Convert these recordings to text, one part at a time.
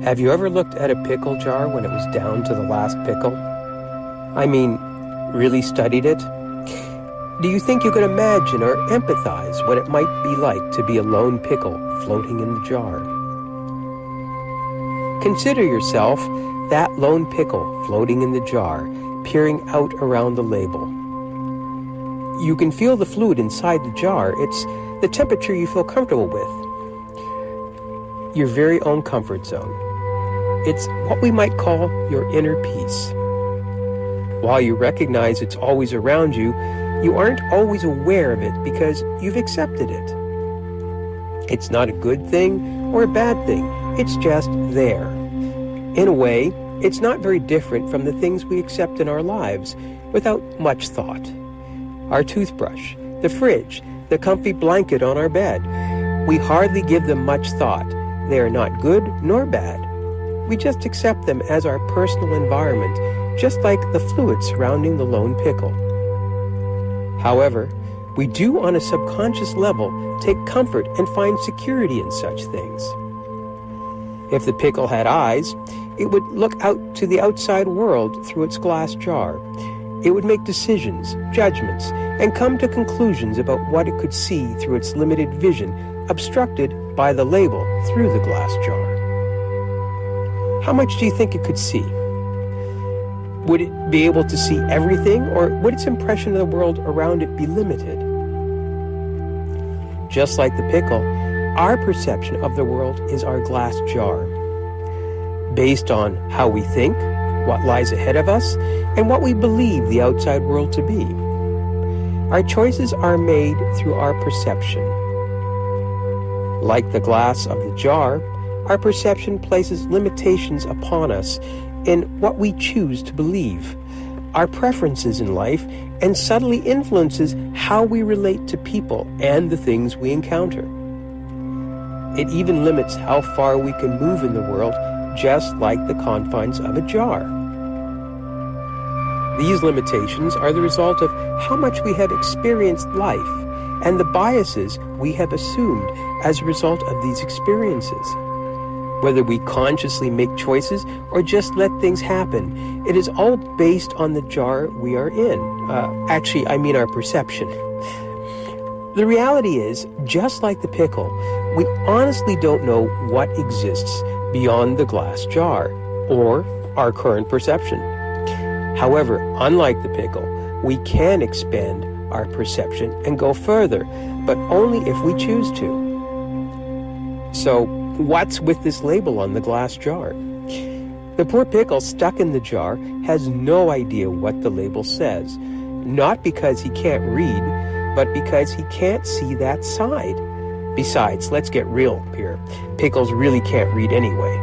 Have you ever looked at a pickle jar when it was down to the last pickle? I mean, really studied it? Do you think you could imagine or empathize what it might be like to be a lone pickle floating in the jar? Consider yourself that lone pickle floating in the jar, peering out around the label. You can feel the fluid inside the jar. It's the temperature you feel comfortable with. Your very own comfort zone. It's what we might call your inner peace. While you recognize it's always around you, you aren't always aware of it because you've accepted it. It's not a good thing or a bad thing. It's just there. In a way, it's not very different from the things we accept in our lives without much thought. Our toothbrush, the fridge, the comfy blanket on our bed. We hardly give them much thought. They are not good nor bad. We just accept them as our personal environment, just like the fluid surrounding the lone pickle. However, we do on a subconscious level take comfort and find security in such things. If the pickle had eyes, it would look out to the outside world through its glass jar. It would make decisions, judgments, and come to conclusions about what it could see through its limited vision, obstructed by the label through the glass jar. How much do you think it could see? Would it be able to see everything, or would its impression of the world around it be limited? Just like the pickle, our perception of the world is our glass jar, based on how we think, what lies ahead of us, and what we believe the outside world to be. Our choices are made through our perception. Like the glass of the jar, our perception places limitations upon us in what we choose to believe, our preferences in life, and subtly influences how we relate to people and the things we encounter. It even limits how far we can move in the world, just like the confines of a jar. These limitations are the result of how much we have experienced life and the biases we have assumed as a result of these experiences. Whether we consciously make choices or just let things happen, it is all based on the jar we are in. Our perception. The reality is, just like the pickle, we honestly don't know what exists beyond the glass jar or our current perception. However, unlike the pickle, we can expand our perception and go further, but only if we choose to. So, what's with this label on the glass jar? The poor pickle stuck in the jar has no idea what the label says, not because he can't read, but because he can't see that side. Besides, let's get real here. Pickles really can't read anyway.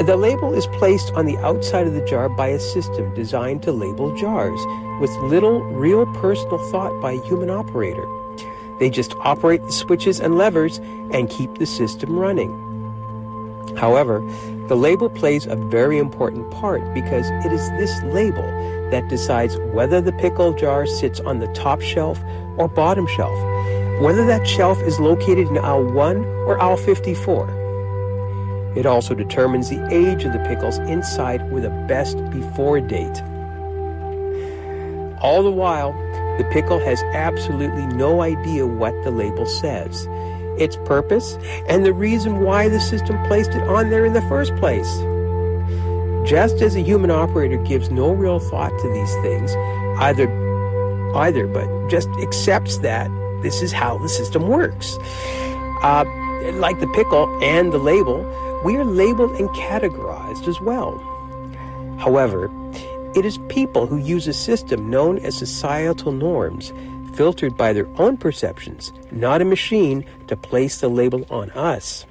The label is placed on the outside of the jar by a system designed to label jars, with little real personal thought by a human operator. They just operate the switches and levers and keep the system running. However, the label plays a very important part because it is this label that decides whether the pickle jar sits on the top shelf or bottom shelf, whether that shelf is located in aisle 1 or aisle 54. It also determines the age of the pickles inside with a best before date. All the while, the pickle has absolutely no idea what the label says, its purpose, and the reason why the system placed it on there in the first place. Just as a human operator gives no real thought to these things, either, but just accepts that this is how the system works. Like the pickle and the label, we are labeled and categorized as well. However, it is people who use a system known as societal norms, filtered by their own perceptions, not a machine to place the label on us.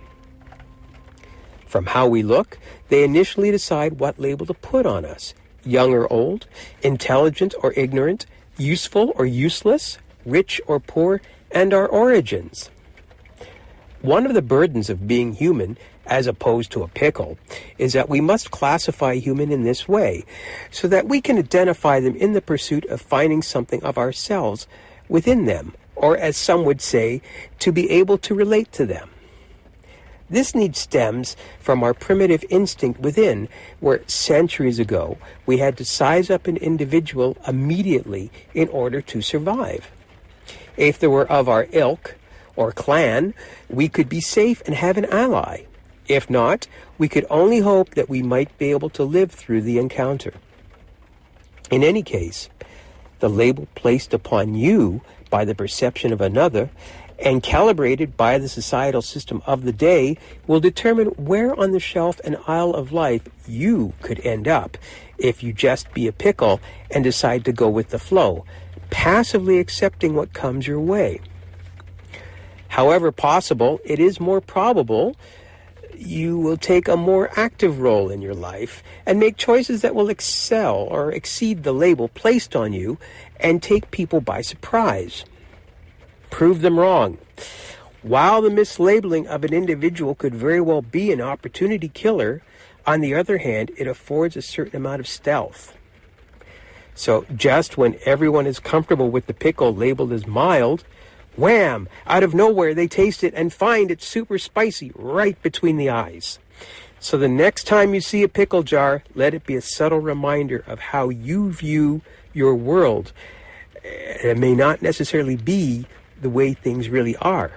From how we look, they initially decide what label to put on us: young or old, intelligent or ignorant, useful or useless, rich or poor, and our origins. One of the burdens of being human, as opposed to a pickle, is that we must classify human in this way, so that we can identify them in the pursuit of finding something of ourselves within them, or as some would say, to be able to relate to them. This need stems from our primitive instinct within, where centuries ago we had to size up an individual immediately in order to survive. If they were of our ilk or clan, we could be safe and have an ally. If not, we could only hope that we might be able to live through the encounter. In any case, the label placed upon you by the perception of another and calibrated by the societal system of the day will determine where on the shelf and aisle of life you could end up if you just be a pickle and decide to go with the flow, passively accepting what comes your way. However possible, it is more probable you will take a more active role in your life and make choices that will excel or exceed the label placed on you and take people by surprise. Prove them wrong. While the mislabeling of an individual could very well be an opportunity killer, on the other hand, it affords a certain amount of stealth. So just when everyone is comfortable with the pickle labeled as mild, wham! Out of nowhere they taste it and find it super spicy right between the eyes. So the next time you see a pickle jar, let it be a subtle reminder of how you view your world. It may not necessarily be the way things really are.